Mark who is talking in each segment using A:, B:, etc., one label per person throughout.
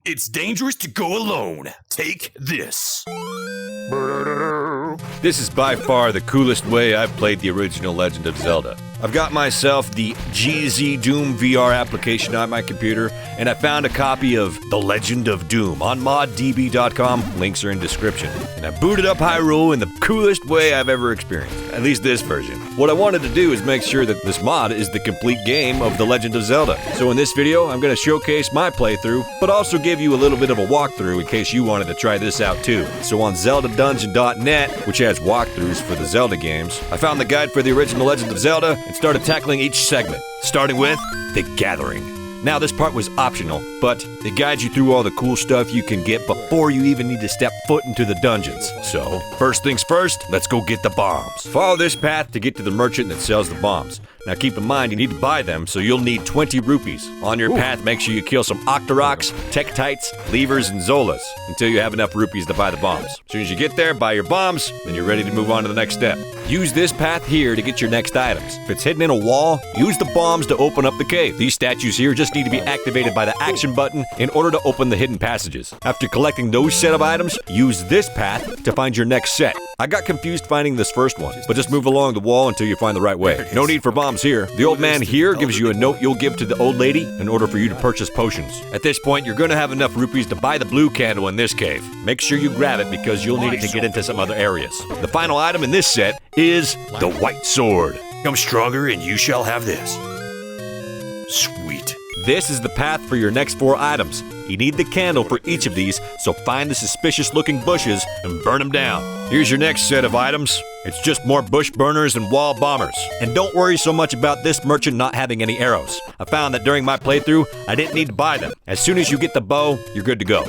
A: It's dangerous to go alone. Take this.
B: This is by far the coolest way I've played the original Legend of Zelda. I've got myself the GZ Doom VR application on my computer, and I found a copy of The Legend of Doom on moddb.com. Links are in description. And I booted up Hyrule in the coolest way I've ever experienced, at least this version. What I wanted to do is make sure that this mod is the complete game of The Legend of Zelda. So in this video, I'm going to showcase my playthrough, but also give you a little bit of a walkthrough in case you wanted to try this out too. So on ZeldaDungeon.net, which has walkthroughs for the Zelda games, I found the guide for the original Legend of Zelda and started tackling each segment, starting with The Gathering. Now this part was optional, but it guides you through all the cool stuff you can get before you even need to step foot into the dungeons. So, first things first, let's go get the bombs. Follow this path to get to the merchant that sells the bombs. Now keep in mind you need to buy them, so you'll need 20 rupees. On your path, make sure you kill some Octoroks, Tektites, Levers, and Zolas until you have enough rupees to buy the bombs. As soon as you get there, buy your bombs, then you're ready to move on to the next step. Use this path here to get your next items. If it's hidden in a wall, use the bombs to open up the cave. These statues here just need to be activated by the action button in order to open the hidden passages. After collecting those set of items, use this path to find your next set. I got confused finding this first one, but just move along the wall until you find the right way. No need for bombs here. The old man here gives you a note you'll give to the old lady in order for you to purchase potions. At this point, you're going to have enough rupees to buy the blue candle in this cave. Make sure you grab it because you'll need it to get into some other areas. The final item in this set is the white sword.
A: Become stronger and you shall have this. Sweet.
B: This is the path for your next 4 items. You need the candle for each of these, so find the suspicious looking bushes and burn them down. Here's your next set of items. It's just more bush burners and wall bombers. And don't worry so much about this merchant not having any arrows. I found that during my playthrough, I didn't need to buy them. As soon as you get the bow, you're good to go.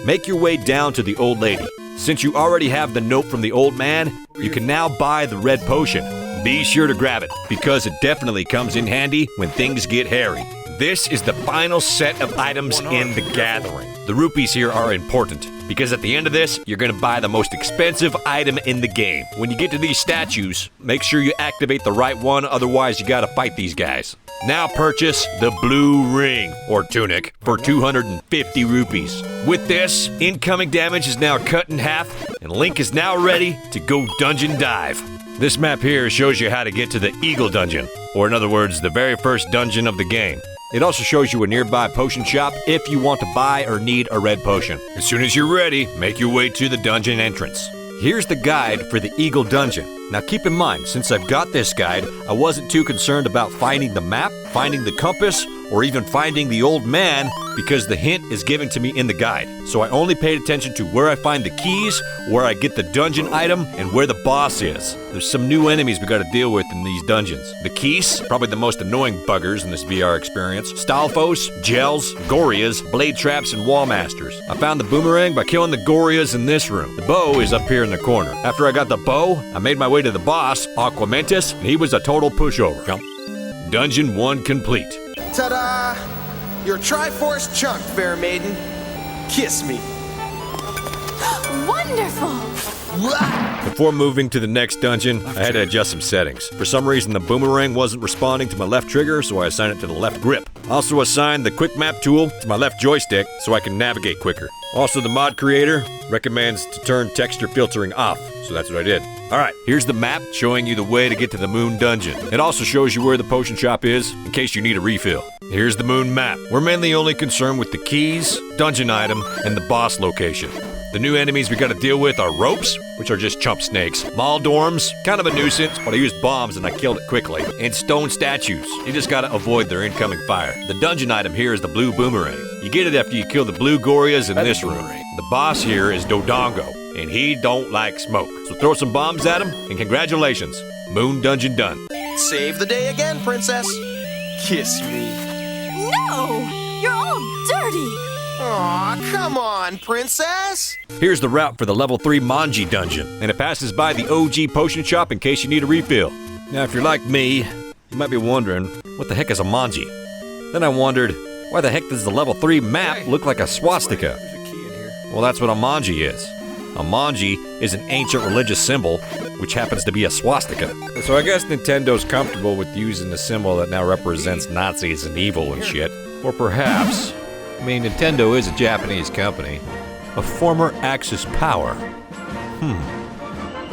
B: Make your way down to the old lady. Since you already have the note from the old man, you can now buy the red potion. Be sure to grab it, because it definitely comes in handy when things get hairy. This is the final set of items in The Gathering. The rupees here are important, because at the end of this, you're going to buy the most expensive item in the game. When you get to these statues, make sure you activate the right one, otherwise you gotta fight these guys. Now purchase the blue ring, or tunic, for 250 rupees. With this, incoming damage is now cut in half, and Link is now ready to go dungeon dive. This map here shows you how to get to the Eagle Dungeon, or in other words, the very first dungeon of the game. It also shows you a nearby potion shop if you want to buy or need a red potion. As soon as you're ready, make your way to the dungeon entrance. Here's the guide for the Eagle Dungeon. Now keep in mind, since I've got this guide, I wasn't too concerned about finding the map, finding the compass, or even finding the old man because the hint is given to me in the guide. So I only paid attention to where I find the keys, where I get the dungeon item, and where the boss is. There's some new enemies we gotta deal with in these dungeons. The Keys, probably the most annoying buggers in this VR experience. Stalfos, Gels, Gorias, Blade Traps, and Wall Masters. I found the boomerang by killing the Gorias in this room. The bow is up here in the corner. After I got the bow, I made my way to the boss, Aquamentus, and he was a total pushover. Dungeon 1 complete.
C: Ta-da! Your Triforce chunked, fair maiden. Kiss me.
D: Wonderful!
B: Before moving to the next dungeon, I had to adjust some settings. For some reason, the boomerang wasn't responding to my left trigger, so I assigned it to the left grip. Also assigned the quick map tool to my left joystick so I can navigate quicker. Also, the mod creator recommends to turn texture filtering off, so that's what I did. Alright, here's the map showing you the way to get to the Moon Dungeon. It also shows you where the potion shop is in case you need a refill. Here's the Moon map. We're mainly only concerned with the keys, dungeon item, and the boss location. The new enemies we gotta deal with are ropes, which are just chump snakes, Maldorms, kind of a nuisance, but I used bombs and I killed it quickly, and stone statues. You just gotta avoid their incoming fire. The dungeon item here is the blue boomerang. You get it after you kill the blue Gorias in this room. The boss here is Dodongo, and he don't like smoke. So throw some bombs at him, and congratulations, Moon Dungeon done.
C: Save the day again, princess. Kiss me.
D: No! You're all dirty!
C: Aw, come on, princess!
B: Here's the route for the level 3 Mangi dungeon, and it passes by the OG potion shop in case you need a refill. Now, if you're like me, you might be wondering, what the heck is a Mangi? Then I wondered, why the heck does the level 3 map look like a swastika? Well, that's what a Mangi is. A Mangi is an ancient religious symbol, which happens to be a swastika. So I guess Nintendo's comfortable with using a symbol that now represents Nazis and evil and shit. Or perhaps I mean, Nintendo is a Japanese company. A former Axis power.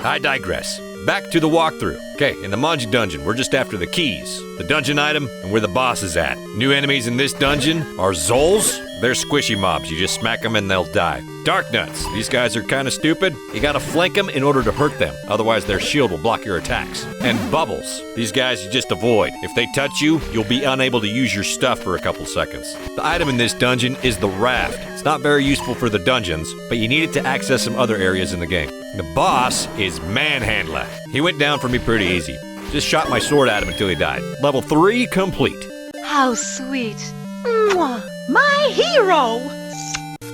B: I digress. Back to the walkthrough. Okay, in the Mangi dungeon, we're just after the keys, the dungeon item, and where the boss is at. New enemies in this dungeon are Zols. They're squishy mobs. You just smack them and they'll die. Dark Nuts. These guys are kind of stupid. You gotta flank them in order to hurt them. Otherwise, their shield will block your attacks. And Bubbles. These guys you just avoid. If they touch you, you'll be unable to use your stuff for a couple seconds. The item in this dungeon is the raft. It's not very useful for the dungeons, but you need it to access some other areas in the game. The boss is Manhandler. He went down for me pretty easy. Just shot my sword at him until he died. Level 3 complete.
E: How sweet. Mwah. My hero!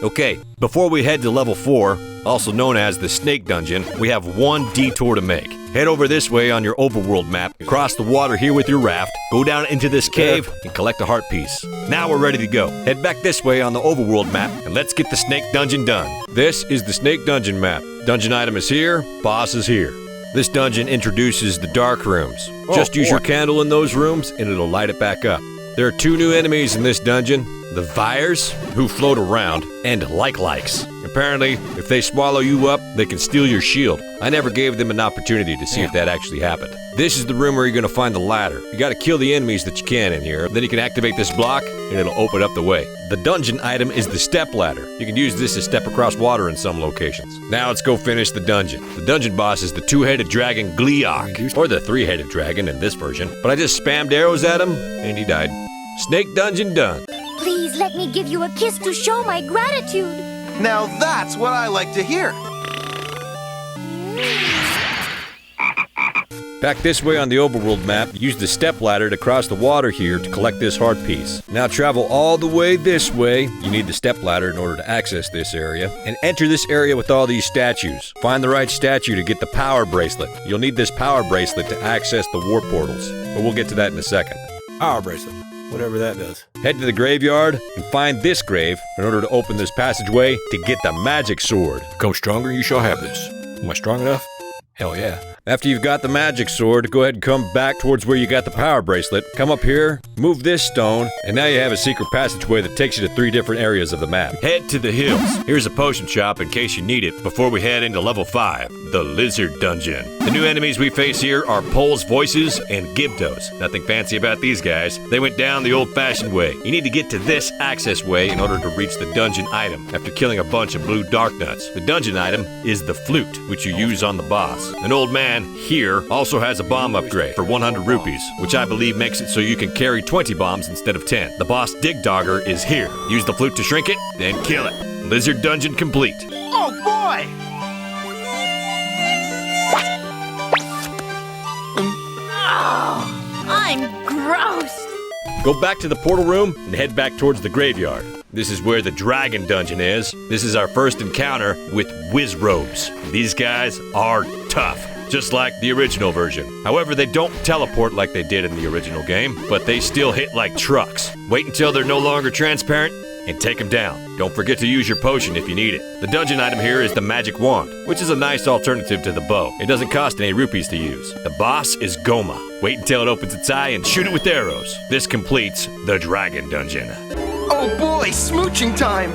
B: Okay, before we head to level 4, also known as the Snake Dungeon, we have one detour to make. Head over this way on your Overworld map, cross the water here with your raft, go down into this cave, and collect a heart piece. Now we're ready to go. Head back this way on the Overworld map, and let's get the Snake Dungeon done. This is the Snake Dungeon map. Dungeon item is here, boss is here. This dungeon introduces the dark rooms. Just use your candle in those rooms, and it'll light it back up. There are 2 new enemies in this dungeon, the Vyres, who float around, and Likes. Apparently, if they swallow you up, they can steal your shield. I never gave them an opportunity to see if that actually happened. This is the room where you're gonna find the ladder. You gotta kill the enemies that you can in here, then you can activate this block, and it'll open up the way. The dungeon item is the step ladder. You can use this to step across water in some locations. Now let's go finish the dungeon. The dungeon boss is the 2-headed dragon Gleeok, or the 3-headed dragon in this version, but I just spammed arrows at him, and he died. Snake Dungeon done.
F: Please let me give you a kiss to show my gratitude.
C: Now that's what I like to hear.
B: Back this way on the Overworld map, use the step ladder to cross the water here to collect this heart piece. Now travel all the way this way. You need the step ladder in order to access this area. And enter this area with all these statues. Find the right statue to get the power bracelet. You'll need this power bracelet to access the warp portals. But we'll get to that in a second.
A: Power bracelet. Whatever that does.
B: Head to the graveyard and find this grave in order to open this passageway to get the magic sword.
A: Become stronger, you shall have this. Am I strong enough? Hell yeah.
B: After you've got the magic sword, go ahead and come back towards where you got the power bracelet. Come up here, move this stone, and now you have a secret passageway that takes you to 3 different areas of the map. Head to the hills. Here's a potion shop in case you need it before we head into level 5, the Lizard Dungeon. The new enemies we face here are Pole's Voices and Gibdos. Nothing fancy about these guys. They went down the old-fashioned way. You need to get to this access way in order to reach the dungeon item after killing a bunch of blue dark nuts. The dungeon item is the flute, which you use on the boss. An old man here also has a bomb upgrade for 100 rupees, which I believe makes it so you can carry 20 bombs instead of 10. The boss Dig Dogger is here. Use the flute to shrink it, then kill it. Lizard Dungeon complete.
C: Oh boy!
D: Oh, I'm gross.
B: Go back to the portal room and head back towards the graveyard. This is where the Dragon Dungeon is. This is our first encounter with Wizrobes. These guys are tough, just like the original version. However, they don't teleport like they did in the original game, but they still hit like trucks. Wait until they're no longer transparent and take them down. Don't forget to use your potion if you need it. The dungeon item here is the magic wand, which is a nice alternative to the bow. It doesn't cost any rupees to use. The boss is Goma. Wait until it opens its eye and shoot it with arrows. This completes the Dragon Dungeon.
C: Oh boy, smooching time!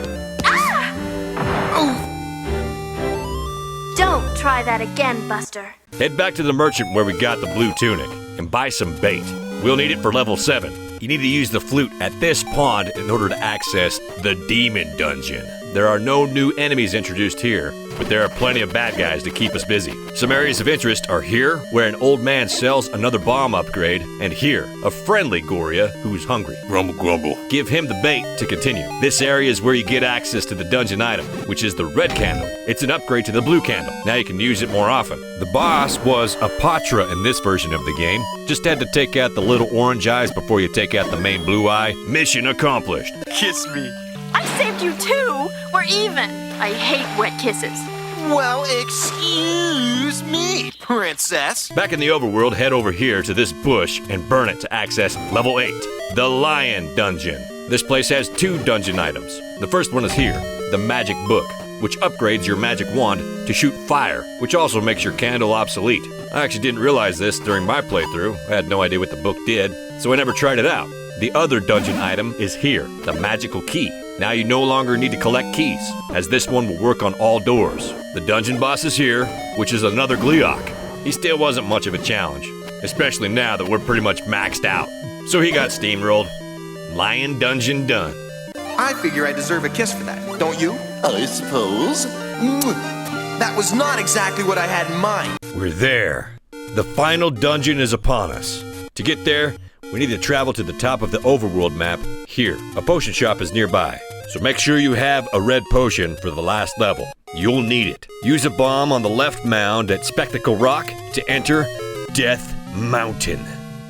F: Don't try that again, Buster.
B: Head back to the merchant where we got the blue tunic and buy some bait. We'll need it for level 7. You need to use the flute at this pond in order to access the Demon Dungeon. There are no new enemies introduced here, but there are plenty of bad guys to keep us busy. Some areas of interest are here, where an old man sells another bomb upgrade, and here, a friendly Goria who's hungry.
A: Grumble, grumble.
B: Give him the bait to continue. This area is where you get access to the dungeon item, which is the red candle. It's an upgrade to the blue candle. Now you can use it more often. The boss was a Patra in this version of the game. Just had to take out the little orange eyes before you take out the main blue eye. Mission accomplished.
C: Kiss me.
D: I saved you too. We're even. I hate wet kisses.
C: Well, excuse me, princess.
B: Back in the overworld, head over here to this bush and burn it to access level 8, the Lion Dungeon. This place has 2 dungeon items. The first one is here, the Magic Book, which upgrades your magic wand to shoot fire, which also makes your candle obsolete. I actually didn't realize this during my playthrough. I had no idea what the book did, so I never tried it out. The other dungeon item is here, the magical key. Now you no longer need to collect keys, as this one will work on all doors. The dungeon boss is here, which is another Gleeok. He still wasn't much of a challenge, especially now that we're pretty much maxed out. So he got steamrolled. Lion dungeon done.
C: I figure I deserve a kiss for that, don't you?
G: I suppose.
C: That was not exactly what I had in mind.
B: We're there. The final dungeon is upon us. To get there, we need to travel to the top of the Overworld map here. A potion shop is nearby, so make sure you have a red potion for the last level. You'll need it. Use a bomb on the left mound at Spectacle Rock to enter Death Mountain.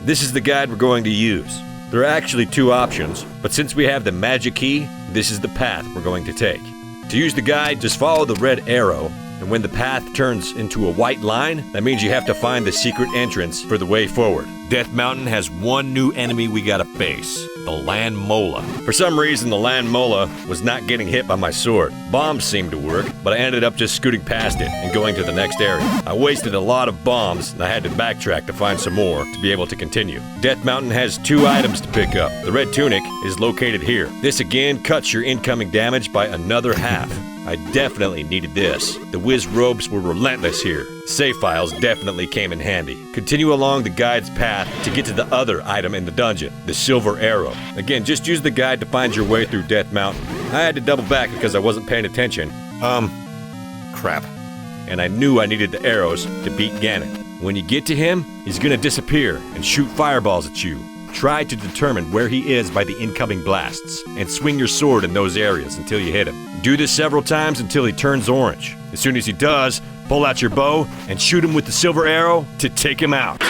B: This is the guide we're going to use. There are actually two options, but since we have the magic key, this is the path we're going to take. To use the guide, just follow the red arrow, and when the path turns into a white line, that means you have to find the secret entrance for the way forward. Death Mountain has one new enemy we gotta face, the Land Mola. For some reason, the Land Mola was not getting hit by my sword. Bombs seemed to work, but I ended up just scooting past it and going to the next area. I wasted a lot of bombs, and I had to backtrack to find some more to be able to continue. Death Mountain has two items to pick up. The red tunic is located here. This again cuts your incoming damage by another half. I definitely needed this. The whiz robes were relentless here. Save files definitely came in handy. Continue along the guide's path to get to the other item in the dungeon, the silver arrow. Again, just use the guide to find your way through Death Mountain. I had to double back because I wasn't paying attention. Crap. And I knew I needed the arrows to beat Ganon. When you get to him, he's gonna disappear and shoot fireballs at you. Try to determine where he is by the incoming blasts, and swing your sword in those areas until you hit him. Do this several times until he turns orange. As soon as he does, pull out your bow and shoot him with the silver arrow to take him out.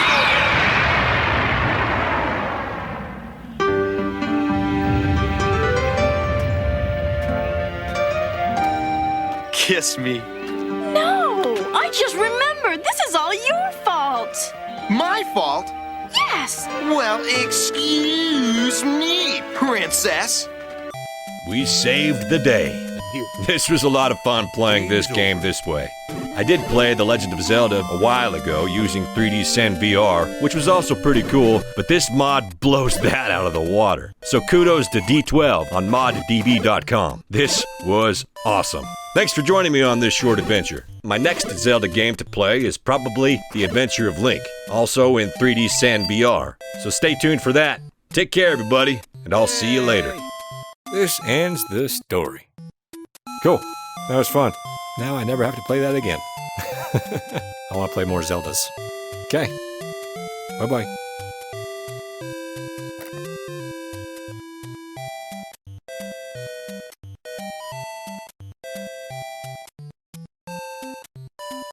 C: Kiss me.
D: No! I just remembered. This is all your fault.
C: My fault?
D: Yes.
C: Well, excuse me, princess.
B: We saved the day. This was a lot of fun playing this game this way. I did play The Legend of Zelda a while ago using 3D Send VR, which was also pretty cool, but this mod blows that out of the water. So kudos to D12 on moddb.com. This was awesome. Thanks for joining me on this short adventure. My next Zelda game to play is probably The Adventure of Link, also in 3D Sand VR. So stay tuned for that. Take care, everybody, and I'll see you later. This ends the story. Cool. That was fun. Now I never have to play that again. I want to play more Zeldas. Okay. Bye-bye.